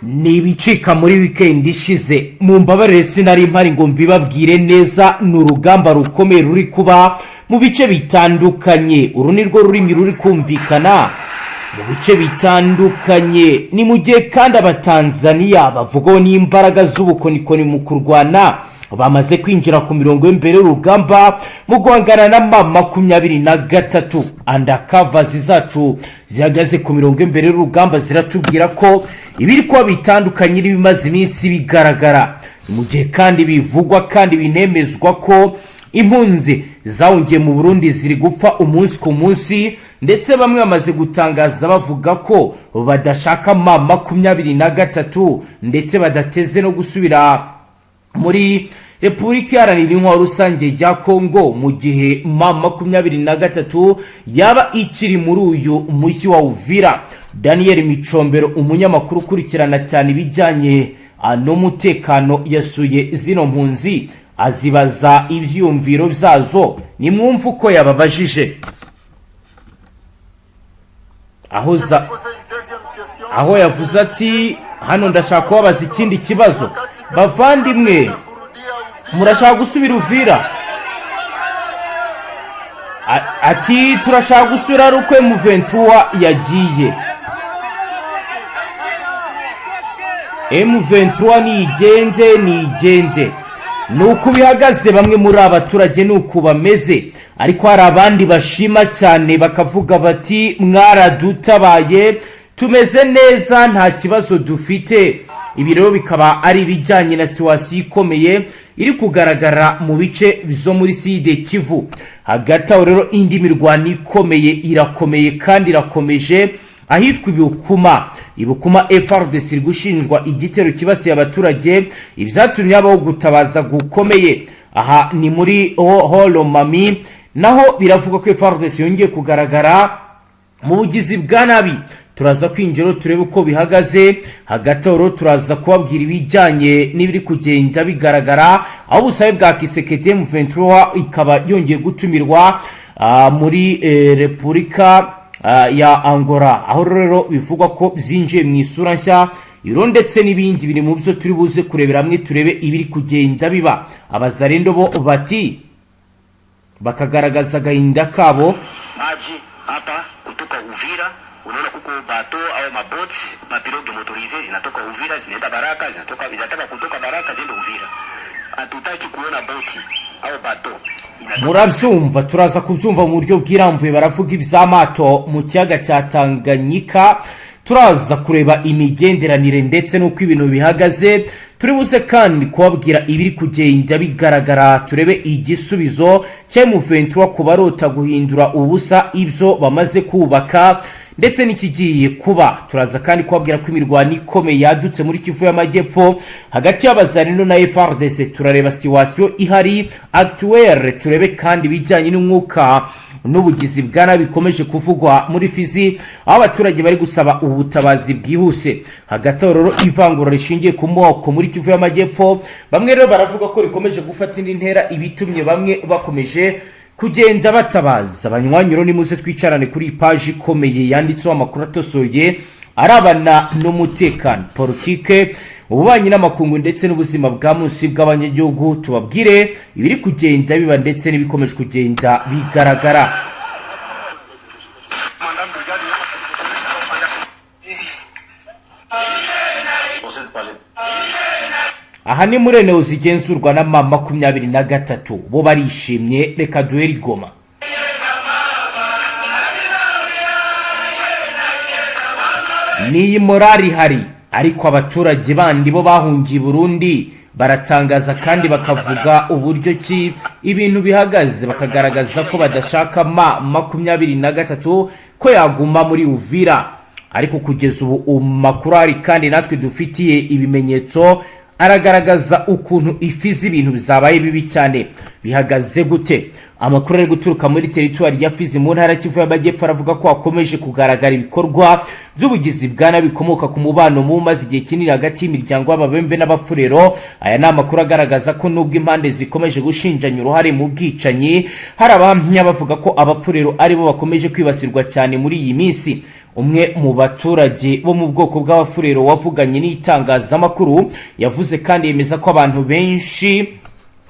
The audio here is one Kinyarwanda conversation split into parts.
Nibicika muri weekend ishize mu mbabarire sinari mpari ngo mbibabwire neza n'urugamba rukomeye ruri kuba mu bice bitandukanye. Uru nirwo rurimi ruri kumvikana mu bice bitandukanye. Ni mu gihe kandi abatanzania bavugaho n'imbaraga z'ubukonikoni mu kurwana bamaze kwinjira ku mirongo y'imbere y'urugamba mu guhangana na M23. Undercovers zacu zihagaze ku mirongo y'imbere y'urugamba ziratubwira ko ibiri kuba bitandukanye n'ibimaze iminsi bigaragara. Mu gihe kandi bivugwa kandi binemezwa ko impunzi zawungiye mu Burundi ziri gupfa umunsi ku munsi, ndetse bamwe bamaze gutangaza bavuga ko badashaka M23 ndetse badateze no gusubira muri Repubulika Iharanira Intwaro Rusange ya Kongo mu gihe M23 yaba ikiri muri uyu mujyi wa Uvira. Daniel Micombero, umunyamakuru ukurikirana cyane ibijyanye n'umutekano, yasuye zino mpunzi azibaza ivyumviro byazo. Nimwumva uko yababajije aho yavuze ati hano ndashaka kubabaza ikindi kibazo, bavandimwe murashaka gusubira Uvira? Ati turashaka gusubira ari uko M23 yagiye. M23 nigende nuko bihagaze. Bamwe muri abaturage nuko bameze, ariko hari abandi bashima cyane bakavuga bati mwaradutabaye, tumeze neza, nta kibazo dufite. Ibi rero bikaba ari bijyanye na situation ikomeye iri kugaragara mu bice bizo muri Sud Kivu. Hagati aho rero indi mirwano ikomeye irakomeye kandi irakomeje ahitwa Ibukuma. Fardc iri gushinjwa igitero kibasiye abaturage, ibyatumye habaho gutabaza gukomeye. Aha ni muri Holomami, naho biravuga ko Fardc yongeye kugaragara mu bugizi bwa nabi. Turaza kwinjira turebe uko bihagaze. Hagati aho turaza kubabwira ibijyanye n'ibiri kugenda bigaragara, aho ubusabe bwa Kisekedi M23 ikaba yongeye gutumirwa muri Repubulika ya Angola, aho rero bivugwa ko byinjiye mu isura nshya. Iro ndetse n'ibindi biri mu byo turi buze kurebera hamwe, turebe ibiri kugenda biba. Abazarendo bo bati bakagaragaza gahinda kabo. Maji hapa kutoka Uvira, unaona kuko bato au maboti mapilote motorisé zinatoka Uvira zinaenda Baraka, zinataka kutoka Baraka zende Uvira. Hatutaki kuona boti au bato. Murabyumva, turaza kubyumva mu buryo bw'iramvuye. Baravuga iby'amato mu kiyaga cya Tanganyika. Turaza kureba imigenderanire ndetse n'uko ibintu bihagaze. Turi buze kandi kubabwira ibiri kugenda bigaragara, turebe igisubizo cya M23 kubarota guhindura ubusa ibyo bamaze kubaka ndetse n'ikigiye kuba. Turaza kandi kubabwira ko imirwano ikomeye yadutse muri Kivu y'Amajyepfo hagati y'abazarino na Fardc. Turareba situation ihari actuelle, turebe kandi bijyanye n'umwuka n'ubugizi bwa nabi bikomeje kuvugwa muri Fizi, aho abaturage bari gusaba ubutabazi bwihuse. Hagati aho rero ivangura rishingiye ku moko muri Kivu y'Amajyepfo, bamwe rero baravuga ko rikomeje gufata indi ntera, ibitumye bamwe bakomeje kugenda batabaza. Abanywanyuro ni muze twicarane kuri page ikomeye yanditseho amakuru atosoye arabana n'umutekano, politique, ububanyi n'amakungu ndetse n'ubuzima bwa munsi bw'abanyagihugu. Tubabwire ibiri kugenda biba ndetse n'ibikomeje kugenda bigaragara. Aha ni muri Neo zigenzurwa na M23, bo barishimye. Reka duhere Goma. Ni morali hari, ariko abaturage bandi bo bahungiye Burundi baratangaza kandi bakavuga uburyo ki ibintu bihagaze, bakagaragaza ko badashaka M23 ko yaguma muri Uvira. Ariko kugeza ubu Amakuru ari kandi natwe dufitiye ibimenyetso aragaragaza ukuntu Ifizi ibintu bizabaye bibi cyane. Bihagaze gute? Amakuru ari guturuka muri territoire ya Fizi mu ntara Kivu y'Amajyepfo aravuga ko akomeje kugaragara ibikorwa by'ubugizi bwa nabi bikomoka ku mubano mu mazi igihe kinini hagati y'imiryango y'ababembe n'abafurero. Aya ni amakuru agaragaza ko nubwo impande zikomeje gushinjanya uruhare mu bwicanyi, hari abahamya bavuga ko abafurero ari bo bakomeje kwibasirwa cyane muri iyi minsi. umwe mu baturage bo mu bwoko bw'abafurero wavuganye n'itangazamakuru yavuze kandi yemeza ko abantu benshi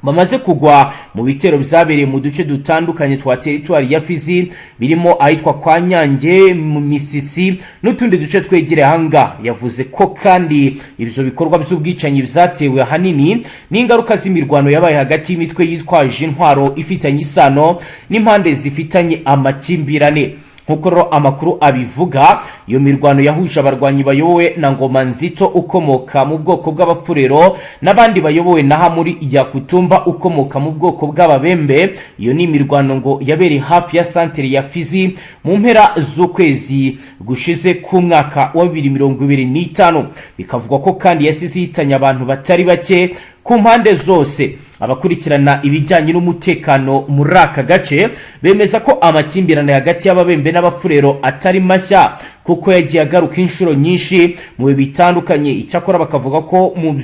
bamaze kugwa mu bitero byabereye mu duce dutandukanye twa teritwari ya Fizi birimo ahitwa kwa Nyange mu Misisi n'utundi duce twegereye hanga. Yavuze ko kandi ibyo bikorwa by'ubwicanyi byatewe ahanini n'ingaruka z'imirwano yabaye hagati y'imitwe yitwaje intwaro ifitanye isano n'impande zifitanye amakimbirane. Nkuko rero amakuru abivuga, iyo mirwano yahuje abarwanyi bayobowe na Ngoma Nzito ukomoka mu bwoko bw'abafurero n'abandi bayobowe na Muri ya Kutumba ukomoka mu bwoko bw'ababembe. Iyo ni mirwano ngo yabereye hafi ya santere ya Fizi mu mpera z'ukwezi gushize ku mwaka wa 2025. Bikavugwa ko kandi yasize hitanye abantu batari bake ku mpande zose. Abakurikirana ibijyanye n'umutekano muri aka gace bemeza ko amakimbirane hagati y'ababembe n'abafurero atari mashya kuko yagiye agaruka inshuro nyinshi mu bihe bitandukanye. Icyakora bakavuga ko mu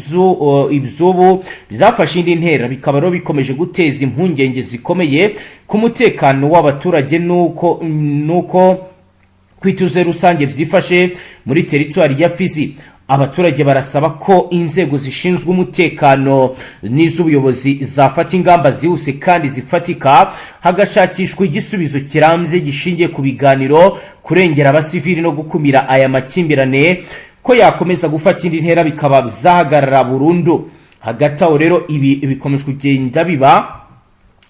ibyubu byafashe indi ntera, bikaba rero bikomeje guteza impungenge zikomeye ku mutekano w'abaturage nuko kwituze rusange byifashe muri teritwari ya Fizi. Abaturage barasaba ko inzego zishinzwe umutekano n'iz'ubuyobozi zafata ingamba zihuse kandi zifatika, hagashakishwa igisubizo kirambye gishingiye ku biganiro, kurengera abasivili no gukumira aya makimbirane ko yakomeza gufata indi ntera bikaba byahagarara burundu. Hagati aho rero ibi bikomeje kugenda biba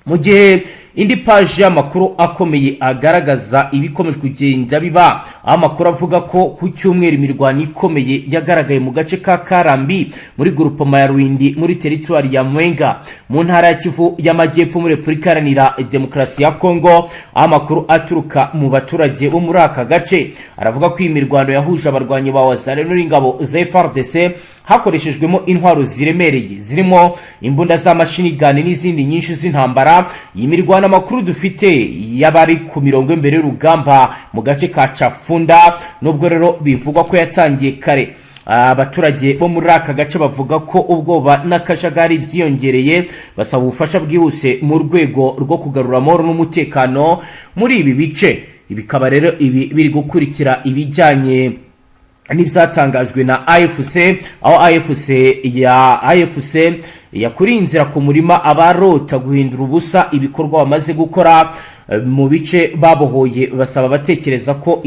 mu gihe indi page y'amakuru akomeye agaragaza ibikomeje kugenda biba. Amakuru avuga ko ku cyumweru imirwano ikomeye yagaragaye mu gace ka Karambi muri groupement ya Rwindi muri teritwari ya Mwenga mu ntara ya Kivu y'Amajyepfo muri Repubulika Iharanira Demokarasi ya Kongo. Amakuru aturuka mu baturage bo muri aka gace aravuga ko imirwano yahuje abarwanyi ba Wazalendo n'ingabo za Fardc hakoreshejwemo intwaro ziremereye zirimo imbunda z'amashini gane n'izindi nyinshi z'intambara. Iyi mirwano amakuru dufite yabari ku mirongo imbere y'urugamba mu gace ka Chafunda, nubwo rero bivugwa ko yatangiye kare. Abaturage bo muri aka gace bavuga ko ubwoba n'akajagari byiyongereye, basaba ubufasha bwihuse mu rwego rwo kugarura amahoro n'umutekano muri ibi bice. Ibikaba rero ibi biri gukurikira ibijyanye n'ibyatangajwe na AFC, aho AFC yakuri inzira ku murima abarota guhindura ubusa ibikorwa bamaze gukora mu bice babohoye. Basaba batekereza ko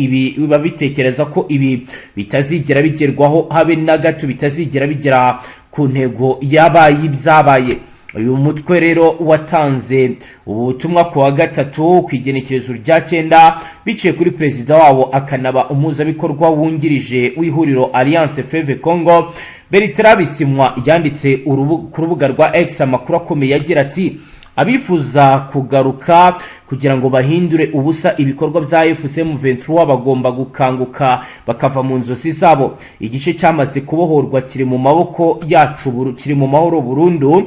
ibi bitazigera bigerwaho habe na gato, bitazigera bigera ku ntego yabaye ibyabaye. Uyu mutwe rero watanze ubutumwa ku wa gatatu ku igenekerezo rya 9 biciye kuri perezida wabo akanaba umuzabikorwa wungirije w'ihuriro Alliance Fleuve Congo Bertrand Bisimwa. Yanditse ku rubuga rwa X amakuru akomeye yagira ati: abifuza kugaruka kugira ngo bahindure ubusa ibikorwa bya FCM 23 bagomba gukanguka bakava mu nzozi zabo. Igice cyamaze kubohorwa kiri mu maboko yacu, kiri mu mahoro burundu.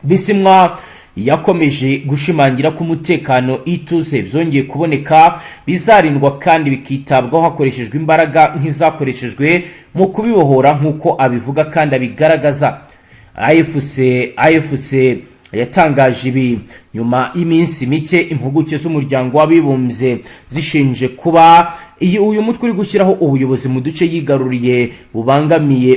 Bisimwa yakomeje gushimangira ko umutekano ituze byongeye kuboneka bizarindwa kandi bikitabwaho hakoreshejwe imbaraga nk'izakoreshejwe mu kubibohora nk'uko abivuga kandi abigaragaza. AFC yatangaje ibi nyuma y'iminsi mike impuguke z'umuryango w'abibumbye zishinje kuba uyu mutwe uri gushyiraho ubuyobozi mu duce yigaruriye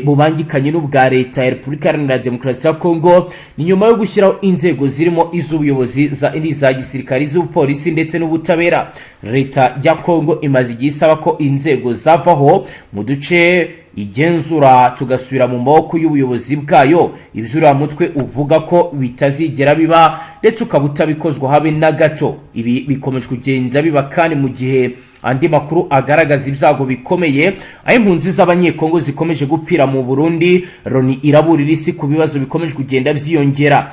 bubangikanye n'ubwa leta ya Repubulika Iharanira Demokarasi ya Kongo. Ni nyuma yo gushyiraho inzego zirimo iz'ubuyobozi za gisirikari, z'ubupolisi ndetse n'ubutabera. Leta ya Kongo imaze igihe isaba ko inzego zavaho mu duce igenzura tugasubira mu maboko y'ubuyobozi bwayo. Iby'uriya mutwe uvuga ko bitazigera biba ndetse ukaba utabikozwa habe na gato. Ibi bikomeje kugenda biba kandi mu gihe andi makuru agaragaza ibyago bikomeye aho impunzi z'abanyekongo zikomeje gupfira mu Burundi. Loni iraburira isi ku bibazo bikomeje kugenda byiyongera.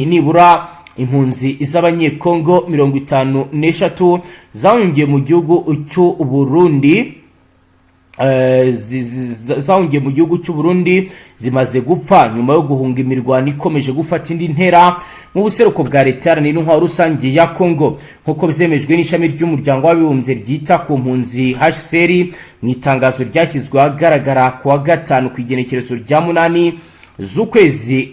Nibura impunzi z'abanyekongo 53 zahungiye mu gihugu cy'u Burundi zahungiye mu gihugu cy'u Burundi zimaze gupfa nyuma yo guhunga imirwano ikomeje gufata indi ntera mu buseruko bwa leta n'intwaro rusange ya Kongo, nk'uko byemejwe n'ishami ry'umuryango w'abibumbye ryita ku mpunzi HCR mu itangazo ryashyizwe ahagaragara ku wa gatanu ku igenekerezo rya 8 z'ukwezi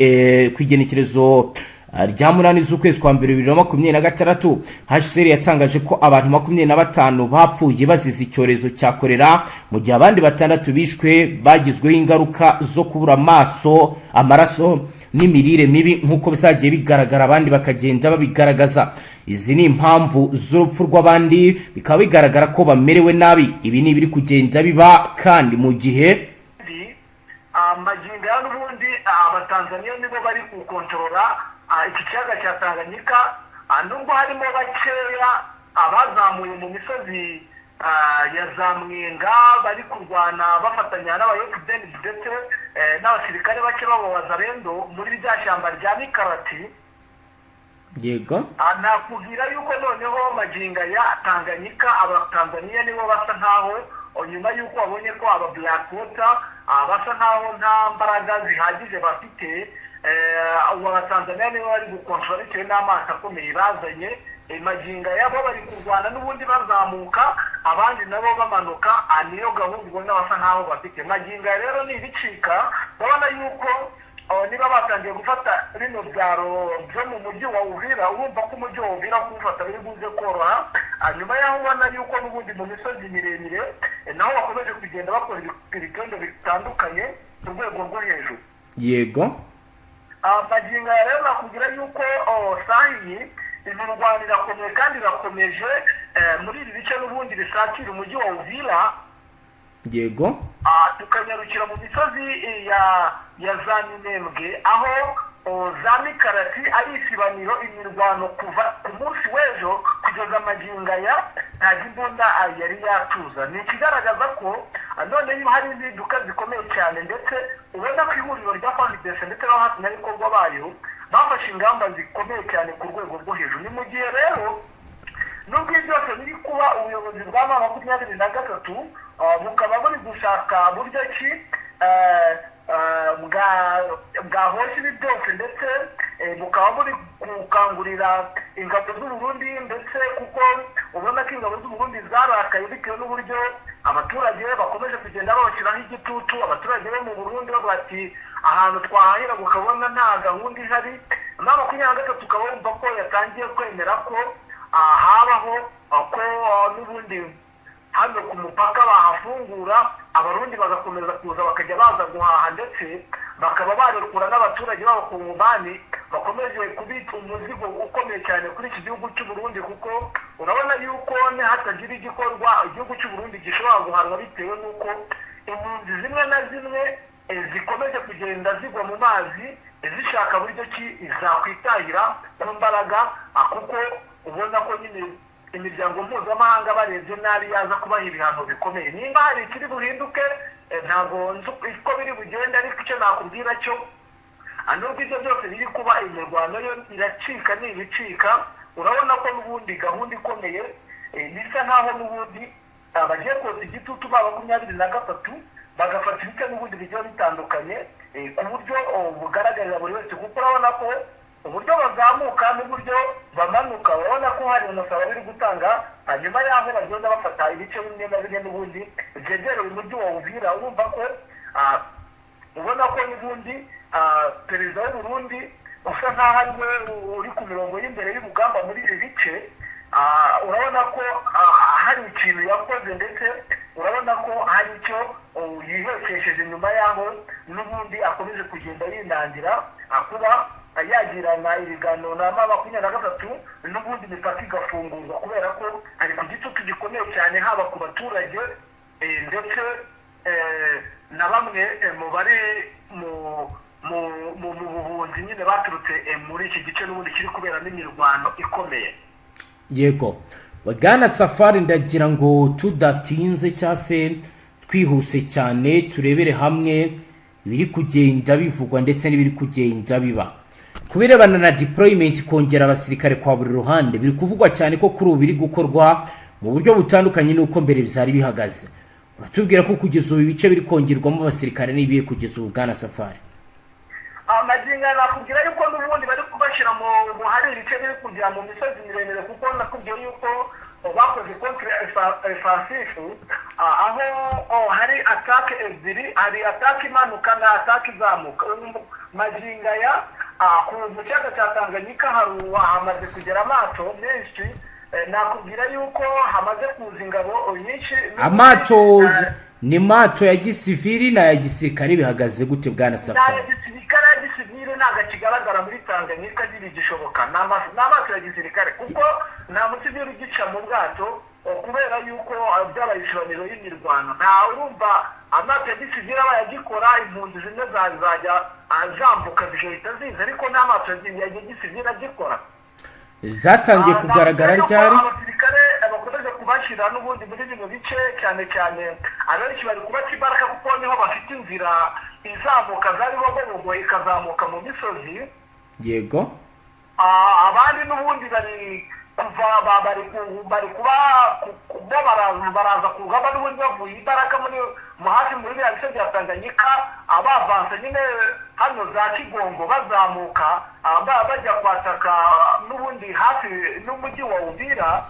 ku igenekerezo rya munani z'ukwezi kwa 2026 HCR yatangaje ko abantu 25 bapfuye bazize icyorezo cya kolera mu gihe abandi 6 bishwe bagizweho ingaruka zo kubura amaso amaraso n'imirire mibi nkuko bisagiye bigaragara abandi bakagenda babigaragaza. Izi ni impamvu z'urupfu rw'abandi bikaba bigaragara ko bamerewe nabi. Ibi ni biri kugenda biba kandi mu gihe amagingo ya n'ubundi abatanzaniya nibo bari gukontorora iki kiyaga cya Tanganyika, nubwo harimo bakeya abazamuye mu misozi ya za Mwenga bari kurwana bafatanya n'abayokwimura ndetse n'abasirikare bake b'abazarendo muri rya shyamba rya Mikarati. Yego, nakubwira yuko noneho maginga ya Tanganyika abatanzaniya nibo basa nkaho nyuma yuko babonye ko aba black water basa nkaho nta mbaraga zihagije bafite, abatanzaniya nibo bari gukontorora bitewe n'amazi akomeye bazanye. Maginga yabo bari kurwana n'ubundi bazamuka abandi nabo bamanuka, niyo gahunda ubona basa nkaho bafite. Maginga rero ni ibicika babona yuko niba batangiye gufata rino byaro byo mu mujyi wa Uvira, urumva ko umujyi wa Uvira kuwufata biri buze koroha. Nyuma yaho ubona yuko n'ubundi mu misozi miremire naho bakomeje kugenda bakora ibikondo bitandukanye ku rwego rwo hejuru. Yego, maginga rero nakubwira yuko sahi imirwano irakomeye kandi irakomeje muri ibi bice n'ubundi bisatira umujyi wa Uvira. Yego, tukanyarukira mu misozi ya za Minembwe aho za Mikarati ari isibaniro imirwano kuva ku munsi w'ejo kugeza maginga ya nta imbunda yari yatuza. Ni ikigaragaza ko none hari impinduka zikomeye cyane, ndetse ubona ko ihuriro rya Fardc ndetse n'abafatanyabikorwa bayo bafashe ingamba zikomeye cyane ku rwego rwo hejuru. Ni mu gihe rero nubwo byose biri kuba ubuyobozi bwa M23 bukaba buri gushaka buryo ki bwahosha ibi byose, ndetse bukaba buri gukangurira ingabo z'u Burundi, ndetse kuko ubona ko ingabo z'u Burundi zarakaye bitewe n'uburyo abaturage bakomeje kugenda babashyiraho igitutu. Abaturage bo mu Burundi bavuga ati ahantu twahahira ukabona nta gahunda ihari. M23 ukaba wumva ko yatangiye kwemera ko habaho ko n'ubundi hano ku mupaka bahafungura abarundi bagakomeza kuza bakajya baza guhaha, ndetse bakaba barekura n'abaturage b'abakongomani bakomeje kubita umuzigo ukomeye cyane kuri iki gihugu cy'u Burundi, kuko urabona yuko hatagira igikorwa igihugu cy'u Burundi gishobora guhanwa bitewe n'uko impunzi zimwe na zimwe zikomeje kugenda zigwa mu mazi zishaka buryo ki zakwitahira ku mbaraga, kuko ubona ko nyine imiryango mpuzamahanga barebye nabi yaza kubaha ibihano bikomeye. Nimba hari ikiri buhinduke ntabwo nzi uko biri bugenda, ariko icyo nakubwira cyo nubwo ibyo byose biri kuba imirwano yo iracika n'ibicika, urabona ko n'ubundi gahunda ikomeye bisa nkaho n'ubundi bagiye kotsa igitutu ba 23 bagafata ibice n'ubundi bigiye bitandukanye ku buryo bugaragarira buri wese, kuko urabona ko uburyo bazamuka n'uburyo bamanuka urabona ko hari umusaruro biri gutanga. Hanyuma yaho bagenda bafata ibice bimwe na bimwe n'ubundi byegereye umujyi wa Uvira, urumva ko ubona ko n'ubundi perezida w'u Burundi usa nkaho ariwe uri ku mirongo y'imbere y'urugamba muri ibi bice. Urabona ko hari ikintu yakoze, ndetse urabona ko hari icyo yihekesheje nyuma yaho n'ubundi akomeje kugenda yinangira kuba yagirana ibiganiro na M23 n'ubundi imipaka igafungurwa, kubera ko ari ku gitutu gikomeye cyane haba ku baturage ndetse na bamwe mu bari mu buhunzi nyine baturutse muri iki gice n'ubundi kiri kubera n'imirwano ikomeye. Yego, Bwana Safari, ndagira ngo tudatinze cyase twihuse cyane turebere hamwe biri kugenda bivugwa ndetse n'ibiri kugenda biba kubirebana na deployment, kongera abasirikare kwa buri ruhande. Biri kuvugwa cyane ko kuri ubu biri gukorwa mu buryo butandukanye n'uko mbere bizari bihagaze. Uratubwira ko kugeza ubu ibice biri kongerwamo abasirikare n'ibiye kugeza ubu, Bwana Safari? Maginga nakubwira yuko n'ubundi bari kubashyira mu hari ibice biri kujya mu misozi miremire, kuko nakubwiye yuko bakoze contre offensive aho hari attaque ebyiri, hari attaque imanuka na attaque izamuka. Maginga ya ku kiyaga cya Tanganyika hamaze kugera amato menshi nakubwira yuko hamaze kuza ingabo nyinshi. Amato ni mato ya gisivili na ya gisirikare bihagaze gute bwana Safari? Ya gisirikare ya gisivili ntago kigaragara muri Tanganyika gishoboka n'amato ya gisirikare kuko nta musivili ugica mu bwato kubera yuko byabaye ishoraniro y'imirwano. Nta urumva amato ya gisivili aba yagikora impunzi zimwe zajya zambuka zigahita ziza ariko n'amato ya gisivili agikora. Zatangiye kugaragara ryari? Abasirikare bakomeje kubashyira n'ubundi muri bino bice cyane cyane abenshi bari kubaca imbaraga kuko niho bafite inzira izamuka zari bogobogo ikazamuka mu misozi. Yego. Abandi n'ubundi bari kuba baraza kugaba n'ubundi bavuye imbaraga hafi muri biriya bice bya Tanganyika abavanse nyine hano za Kigongo bazamuka bajya kwataka n'ubundi hafi n'umujyi wa Uvira.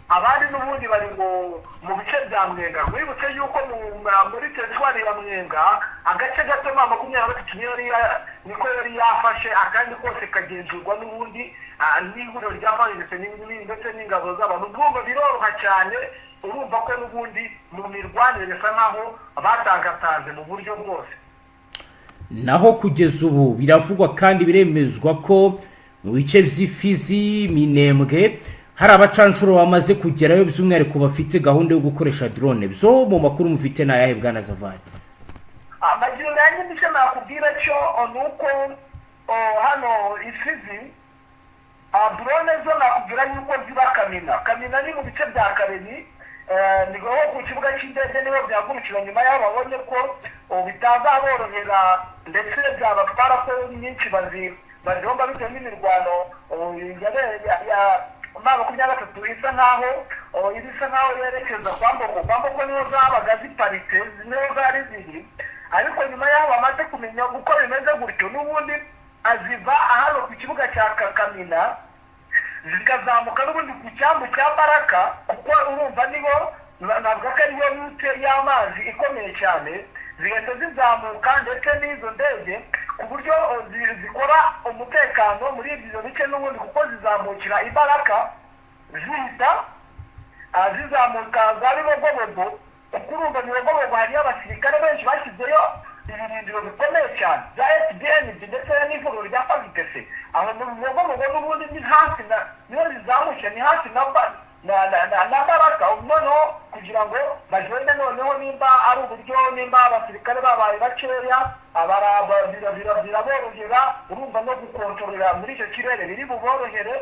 Abandi n'ubundi bari mu bice bya Mwenga. Wibutse yuko muri teritwari ya Mwenga agace gato 23 niko yari yafashe akandi kose kagenzurwa n'ubundi n'ihuriro rya Fardc ndetse n'ingabo z'abantu. Ubwo biroroha cyane urumva ko n'ubundi mu mirwanire bisa nkaho batangatanze mu buryo bwose. Naho kugeza ubu biravugwa kandi biremezwa ko mu bice by'Ifizi, Minembwe hari abacanshuro bamaze kugerayo by'umwihariko bafite gahunda yo gukoresha drone. Byo mu makuru mufite na yahe bwana Zavali? Amajyiro yanjye ndetse nakubwira cyo nuko hano Ifizi drone zo nakubwira yuko ziba Kamina ni mu bice bya Kareni. Nigo ku kibuga cy'indege niho byagurukira nyuma y'aho babonye ko bitazaborohera ndetse byabatwara ko nyinshi bazomba bitewe n'imirwano ya 23 isa nkaho yerekeza Kwamboko niho zabaga ziparitse niho zari ziri ariko nyuma y'aho bamaze kumenya uko bimeze gutyo n'ubundi aziva hano ku kibuga cya Kamina zikazamuka n'ubundi ku cyambu cya Baraka kuko urumva nibo navuga ko ariyo rute y'amazi ikomeye cyane zigenda zizamuka ndetse n'izo ndege ku buryo zikora umutekano muri ibyo bice n'ubundi kuko zizamukira Ibaraka zihita zizamuka za Bibogobogo kuko urumva Bibogobogo hariyo abasirikare benshi bashyizeyo ibirindiro bikomeye cyane za Fdnb ndetse n'ivuriro rya Fardc. Aho mu Bibogobogo n'ubundi ni hafi niyo zizamukira ni hafi na Baraka noneho kugira ngo bagende noneho nimba ari uburyo nimba abasirikare babaye bakeya biraborohera urumva no gukontorora muri icyo kirere biri buborohere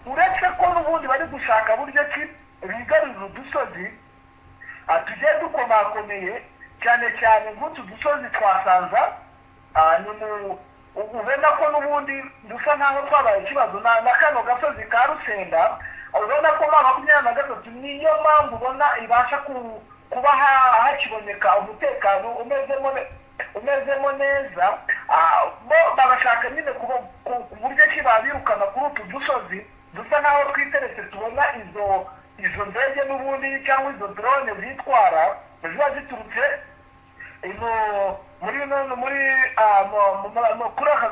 uretse ko n'ubundi bari gushaka buryo ki bigarurira udusozi tugiye dukomakomeye cyane cyane nk'utu dusozi twasanza ubona ko n'ubundi dusa nkaho twabaye ikibazo na kano gasozi ka Rusenda ubona ko 23 niyo mpamvu ubona ibasha kuba hakiboneka umutekano umezemo neza. Bo babashaka nyine ku buryo ki babirukana kuri utu dusozi dusa nkaho twiteretse tubona izo ndege n'ubundi cyangwa izo drone zitwara ziba ziturutse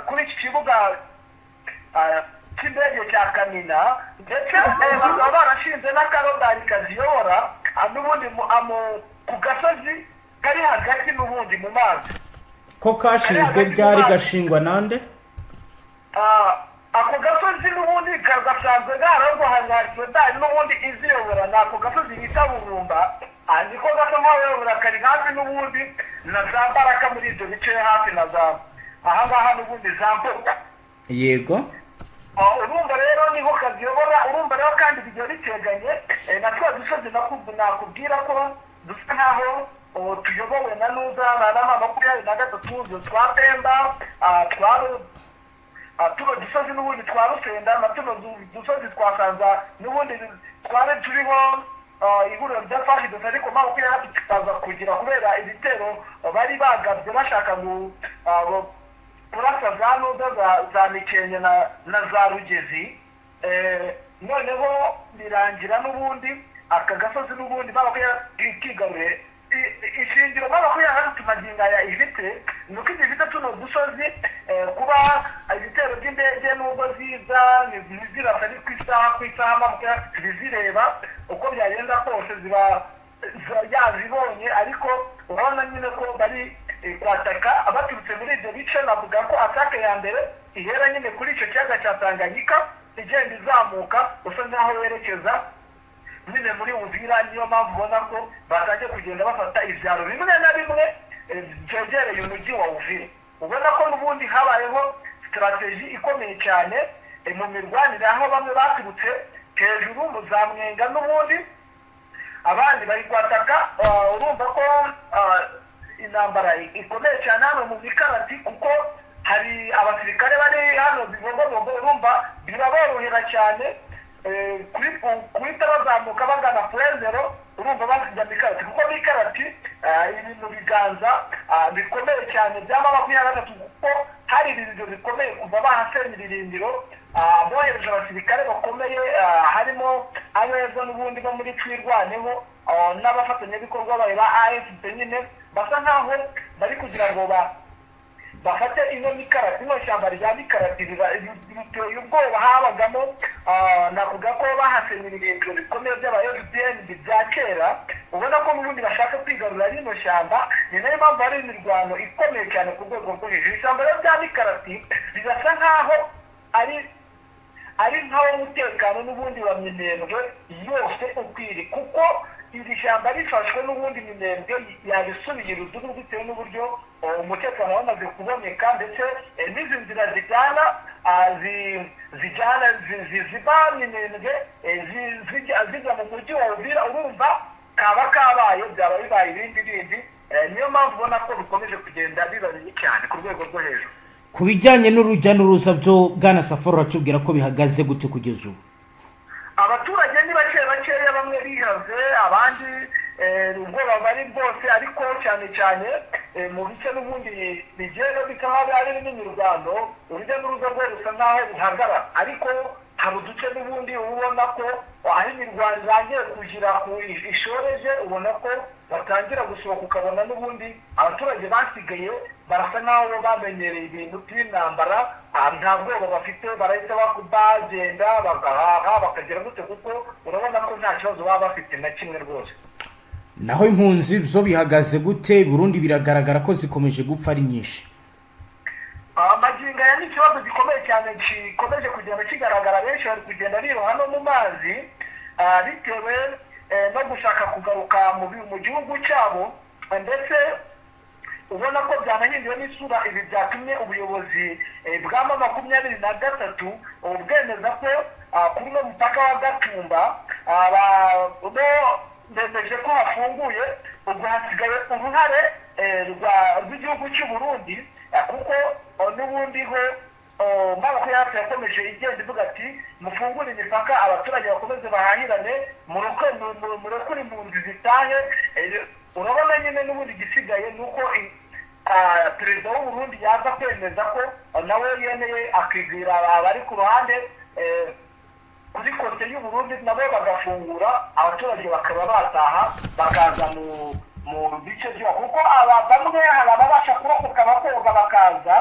kuri iki kibuga cy'indege cya Kamina ndetse bakaba barashinze n'akarodari kaziyobora n'ubundi ku gasozi kari hagati n'ubundi mu mazi. Ko kashinzwe byari gashingwa nande? Ako gasozi n'ubundi gasanzwe garogohangarijwe dari n'ubundi iziyobora n'ako gasozi bita Burumba niko gato nk'abayobora kari hafi n'ubundi na za Baraka muri ibyo bice hafi na za ahangaha n'ubundi za Mbuga. Yego. Urumva rero niho kaziyobora urumva rero kandi bigiye biteganye na twa dusozi nakubwira ko dusa nkaho tuyobowe na Nuza na 23 twa Pemba tuno dusozi n'ubundi twa Rusenda na tuno dusozi twasanza n'ubundi twari turiho ihuriro rya Fardc ariko tukaza kugira kubera ibitero bari bagabye bashaka kurasa za Nuza za Mikenye na za Rugezi. Noneho birangira n'ubundi aka gasozi n'ubundi kigaruye ishingiro b'abakuyaga tumaginga ya ifite nuko ifite tuno dusozi kuba ibitero by'indege n'ubwo ziza zirasa ni ku isaha mabuka zireba uko byagenda kose ziba yazibonye ariko urabona nyine ko bari kwataka abaturutse muri ibyo bice navuga ko atake ya mbere ihera nyine kuri icyo kiyaga cya Tanganyika igenda izamuka usa nkaho werekeza nyine muri Uvira. Niyo mpamvu ubona ko batangiye kugenda bafata ibyaro bimwe na bimwe byegereye umujyi wa Uvira. ubona ko n'ubundi habayeho strategy ikomeye cyane mu mirwanire aho bamwe baturutse hejuru mu za Mwenga n'ubundi abandi bari kwataka. Urumva ko intambara ikomeye cyane hano mu Mikarati kuko hari abasirikare bari hano bigomba urumva biraborohera cyane kuhita bazamuka bagana Puezero. Urumva basijya Mikarati kuko Mikarati ibintu biganza bikomeye cyane byama 23 kuko hari ibintu bikomeye kuva bahasenya ibirindiro bohereje abasirikare bakomeye harimo abezo n'ubundi bo muri twirwaneho n'abafatanyabikorwa bawe ba AFP nyine basa nkaho bari kugira ngo bafate ino Mikarati no shyamba rya Mikarati biteye ubwoba habagamo. Navuga ko bahasenye ibintu bikomeye by'abayodn bya kera. Ubona ko n'ubundi bashaka kwigarura rino shyamba. Ni nayo mpamvu ari imirwano ikomeye cyane ku rwego rwo hejuru. Ishyamba rya Mikarati rigasa nkaho ari nkaho umutekano n'ubundi wa Minembwe yose ukwiri kuko iri shyamba rifashwe n'ubundi Minembwe yabisubiye urudugu bitewe n'uburyo umutekano wamaze kuboneka ndetse n'izi nzira ziva Minembwe zijya mu mujyi wa Uvira. Urumva kaba kabaye byaba bibaye ibindi. Niyo mpamvu ubona ko bikomeje kugenda biba bibi cyane ku rwego rwo hejuru. Ku bijyanye n'urujya n'uruza byo Bwana Safari ratubwira ko bihagaze gute kugeza ubu? Abaturage ni bakeya bamwe bihaze abandi ubwoba bari bwose ariko cyane mu bice n'ubundi bigenda bikaba ari n'imirwano. Urujya n'uruza rwo rusa nkaho bihagara ariko hari uduce n'ubundi ubona ko aho imirwano irangiye kugira ku ishoreje ubona ko batangira gusohoka ukabona n'ubundi abaturage basigaye barasa nkaho bamenyereye ibintu by'intambara. Nta bwoba bafite barahita bagenda bagahaha bakagera gute kuko urabona ko nta kibazo baba bafite na kimwe rwose. Naho impunzi zo bihagaze gute? Burundi biragaragara ko zikomeje gupfa ari nyinshi. Amaginga ya ni ikibazo gikomeye cyane gikomeje kugenda kigaragara. Benshi bari kugenda biroha no mu mazi bitewe no gushaka kugaruka mu gihugu cyabo ndetse ubona ko byanahinduwe n'isura. Ibi byatumye ubuyobozi bwa M23 bwemeza ko kuri no mupaka wa Gatumba bemeje ko hafunguye ubwo hasigaye uruhare rw'igihugu cy'u Burundi kuko n'ubundi ho mabako yacu yakomeje igenda ivuga ati mufungure imipaka abaturage bakomeze bahahirane murekure impunzi zitahe. Urabona nyine n'ubundi gisigaye nuko perezida w'u Burundi yaza kwemeza ko nawe yeneye akigwira abari ku ruhande kuri kote y'u Burundi nabo bagafungura abaturage bakaba bataha bakaza mu bice byo kuko bamwe hari ababasha kurokoka bakoga bakaza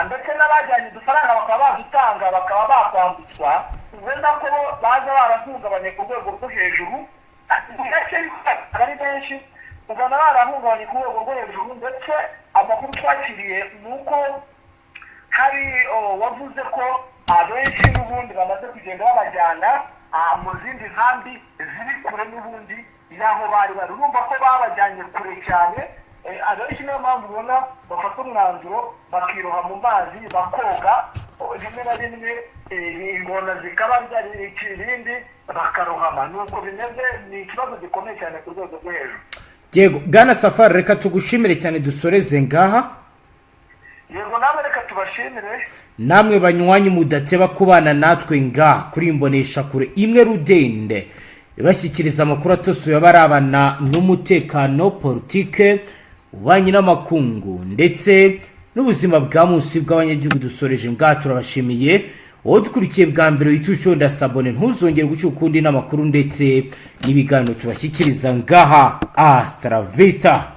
ndetse n'abajyanye udufaranga bakaba badutanga bakaba bakwambitswa. Ubona ko baza barahungabanye ku rwego rwo hejuru ari benshi ubona barahungabanye ku rwego rwo hejuru ndetse amakuru twakiriye ni uko hari wavuze ko abenshi n'ubundi bamaze kugenda babajyana mu zindi nkambi ziri kure n'ubundi y'aho bari. Urumva ko babajyanye kure cyane. Abenshi niyo mpamvu ubona bafata umwanzuro bakiroha mu mazi bakoga rimwe na rimwe ingona zikaba byari ikirindi bakarohama. Nuko bimeze ni ikibazo gikomeye cyane ku rwego rwo hejuru. Yego Bwana Safari reka tugushimire cyane dusoreze ngaha. Yego namwe reka tubashimire. Namwe banywanyi mudateba kubana natwe ngaha kuri imbonesha kure imwe Rudende bashyikiriza amakuru atosuye abarabana n'umutekano, politique, ububanyi n'amakungu ndetse n'ubuzima bwa munsi bw'abanyagihugu. Dusoreje ngaha turabashimiye dukurikiye bwa mbere witusho ndasabone ntuzongere guca ukundi n'amakuru ndetse n'ibiganiro tubashyikiriza ngaha. Hasta la vista.